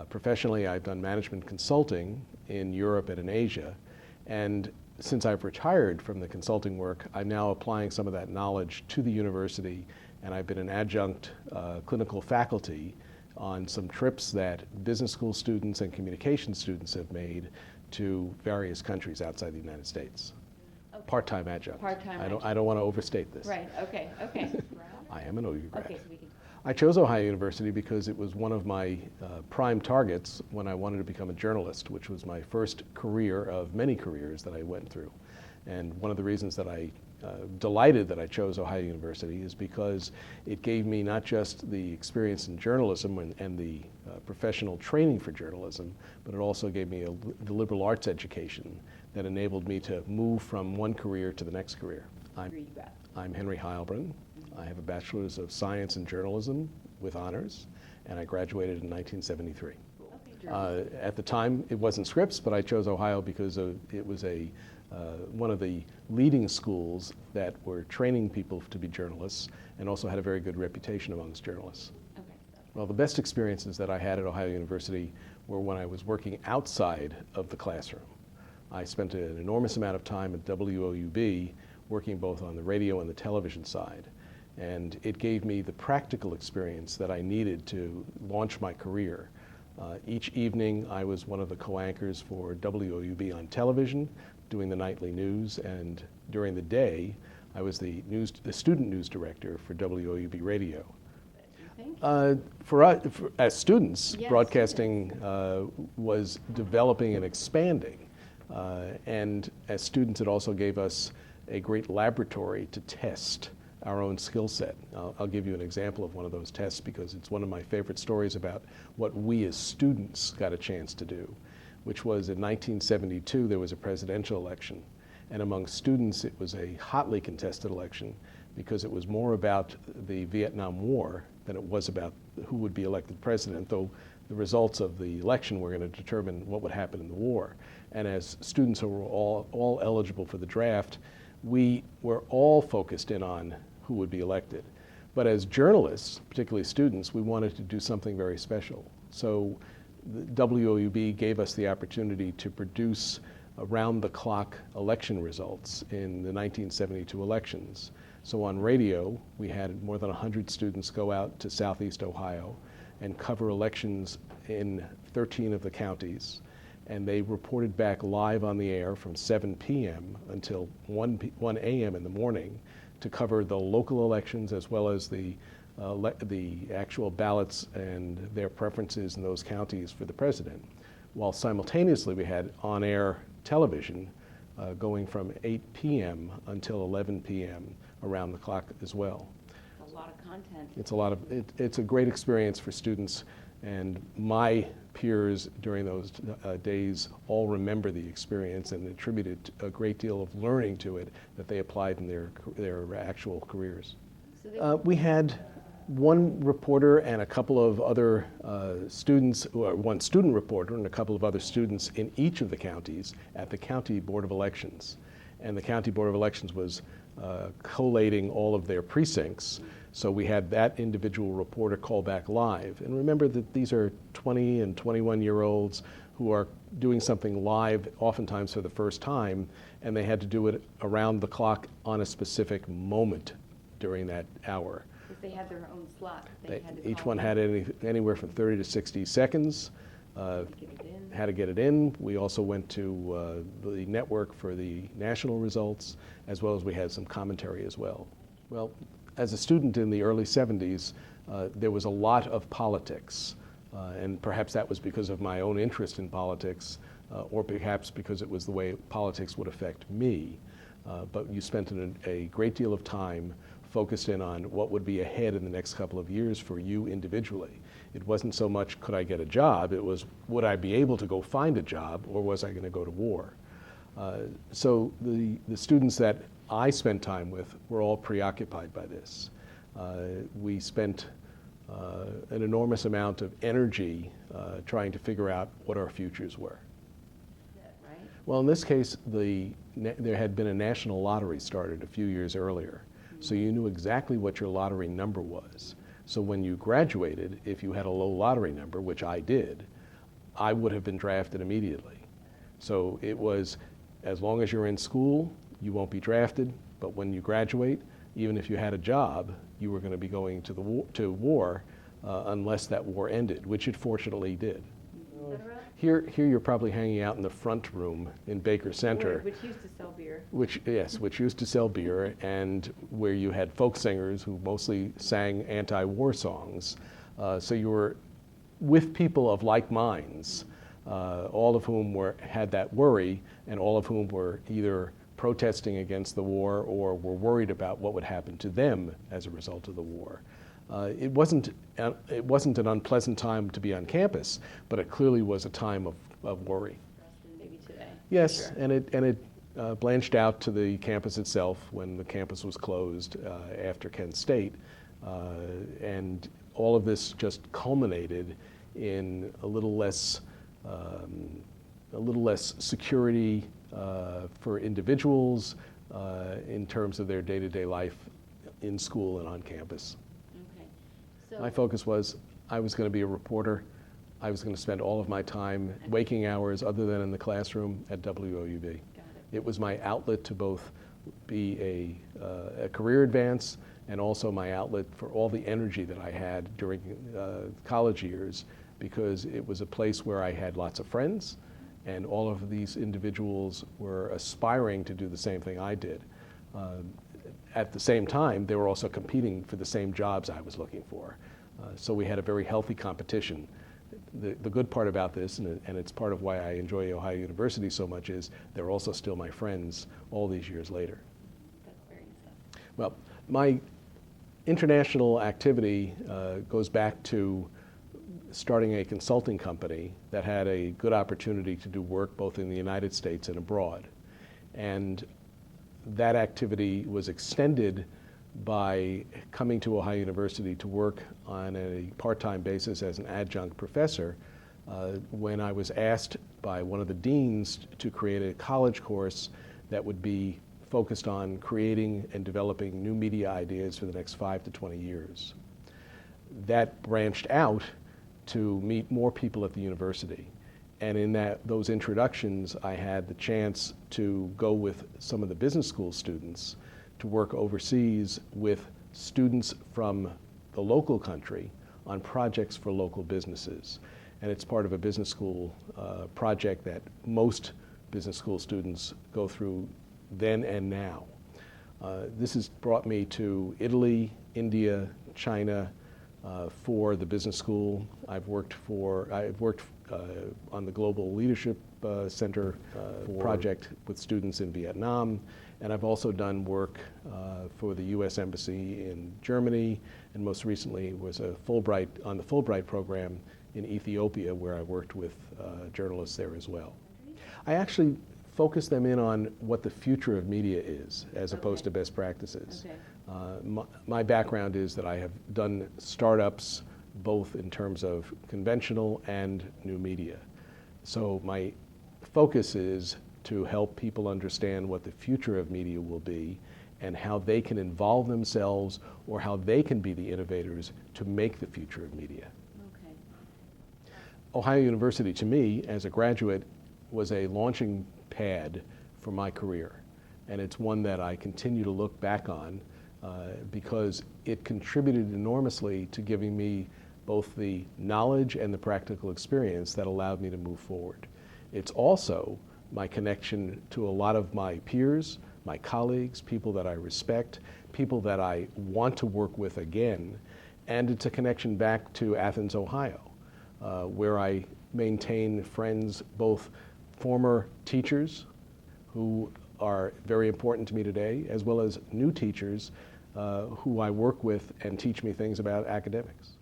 Professionally, I've done management consulting in Europe and in Asia, and since I've retired from the consulting work, I'm now applying some of that knowledge to the university, and I've been an adjunct clinical faculty on some trips that business school students and communication students have made to various countries outside the United States. Okay. Part-time adjunct. Part-time I don't want to overstate this. Right, okay, okay. I am an OU grad. Okay, so we can. I chose Ohio University because it was one of my prime targets when I wanted to become a journalist, which was my first career of many careers that I went through. And one of the reasons that I delighted that I chose Ohio University is because it gave me not just the experience in journalism and the professional training for journalism, but it also gave me the liberal arts education that enabled me to move from one career to the next career. I'm Henry Heilbrunn. I have a Bachelor's of Science in Journalism with honors, and I graduated in 1973. At the time, it wasn't Scripps, but I chose Ohio because it was one of the leading schools that were training people to be journalists and also had a very good reputation amongst journalists. Okay. Well, the best experiences that I had at Ohio University were when I was working outside of the classroom. I spent an enormous amount of time at WOUB working both on the radio and the television side. And it gave me the practical experience that I needed to launch my career. Each evening, I was one of the co-anchors for WOUB on television, doing the nightly news, and during the day, I was the student news director for WOUB radio. For us, as students, yes, broadcasting was developing and expanding. And as students, it also gave us a great laboratory to test our own skill set. I'll give you an example of one of those tests because it's one of my favorite stories about what we as students got a chance to do, which was in 1972 there was a presidential election, and among students it was a hotly contested election because it was more about the Vietnam War than it was about who would be elected president, though the results of the election were going to determine what would happen in the war. And as students who were all eligible for the draft, we were all focused in on who would be elected. But as journalists, particularly students, we wanted to do something very special. So the WOUB gave us the opportunity to produce around-the-clock election results in the 1972 elections. So on radio, we had more than 100 students go out to Southeast Ohio and cover elections in 13 of the counties. And they reported back live on the air from 7 p.m. until 1 a.m. in the morning to cover the local elections as well as the actual ballots and their preferences in those counties for the president. While simultaneously we had on-air television going from 8 p.m. until 11 p.m. around the clock as well. A lot of content. It's a great experience for students, and my peers during those days all remember the experience and attributed a great deal of learning to it that they applied in their actual careers. So We had one reporter and a couple of other students, or one student reporter and a couple of other students in each of the counties at the County Board of Elections. And the County Board of Elections was collating all of their precincts. So we had that individual reporter call back live. And remember that these are 20 and 21-year-olds who are doing something live, oftentimes for the first time, and they had to do it around the clock on a specific moment during that hour. Because they had their own slot. Each one had anywhere from 30 to 60 seconds. Had to get it in. We also went to the network for the national results, as well as we had some commentary as well. Well, as a student in the early 70s, there was a lot of politics, and perhaps that was because of my own interest in politics, or perhaps because it was the way politics would affect me. But you spent a great deal of time focused in on what would be ahead in the next couple of years for you individually. It wasn't so much could I get a job, it was would I be able to go find a job, or was I going to go to war? So the students that I spent time with were all preoccupied by this. We spent an enormous amount of energy trying to figure out what our futures were. Right? Well, in this case, there had been a national lottery started a few years earlier. So you knew exactly what your lottery number was. So when you graduated, if you had a low lottery number, which I did, I would have been drafted immediately. So it was, as long as you're in school, you won't be drafted, but when you graduate, even if you had a job, you were going to be going to war unless that war ended, which it fortunately did. Here you're probably hanging out in the front room in Baker Center. Which used to sell beer. Which used to sell beer, and where you had folk singers who mostly sang anti-war songs. So you were with people of like minds, all of whom had that worry, and all of whom were either protesting against the war or were worried about what would happen to them as a result of the war. It wasn't an unpleasant time to be on campus, but it clearly was a time of worry. Maybe today. Yes, Sure. and it blanched out to the campus itself when the campus was closed after Kent State, and all of this just culminated in a little less security for individuals in terms of their day-to-day life in school and on campus. So My focus was I was going to be a reporter. I was going to spend all of my time, waking hours other than in the classroom, at WOUB. got it. It was my outlet to both be a career advance and also my outlet for all the energy that I had during college years, because it was a place where I had lots of friends, and all of these individuals were aspiring to do the same thing I did. At the same time, they were also competing for the same jobs I was looking for. So we had a very healthy competition. The good part about this, and it's part of why I enjoy Ohio University so much, is they're also still my friends all these years later. That's very nice. Well, my international activity goes back to starting a consulting company that had a good opportunity to do work both in the United States and abroad. And that activity was extended by coming to Ohio University to work on a part-time basis as an adjunct professor when I was asked by one of the deans to create a college course that would be focused on creating and developing new media ideas for the next 5 to 20 years. That branched out to meet more people at the university. And in those introductions, I had the chance to go with some of the business school students to work overseas with students from the local country on projects for local businesses. And it's part of a business school project that most business school students go through then and now. This has brought me to Italy, India, China for the business school. I've worked on the Global Leadership Center project with students in Vietnam, and I've also done work for the U.S. Embassy in Germany, and most recently was on the Fulbright program in Ethiopia, where I worked with journalists there as well. I actually focus them in on what the future of media is, as opposed to best practices. Okay. My background is that I have done startups both in terms of conventional and new media. So my focus is to help people understand what the future of media will be and how they can involve themselves or how they can be the innovators to make the future of media. Okay. Ohio University, to me, as a graduate, was a launching pad for my career. And it's one that I continue to look back on because it contributed enormously to giving me both the knowledge and the practical experience that allowed me to move forward. It's also my connection to a lot of my peers, my colleagues, people that I respect, people that I want to work with again, and it's a connection back to Athens, Ohio, where I maintain friends, both former teachers who are very important to me today, as well as new teachers who I work with and teach me things about academics.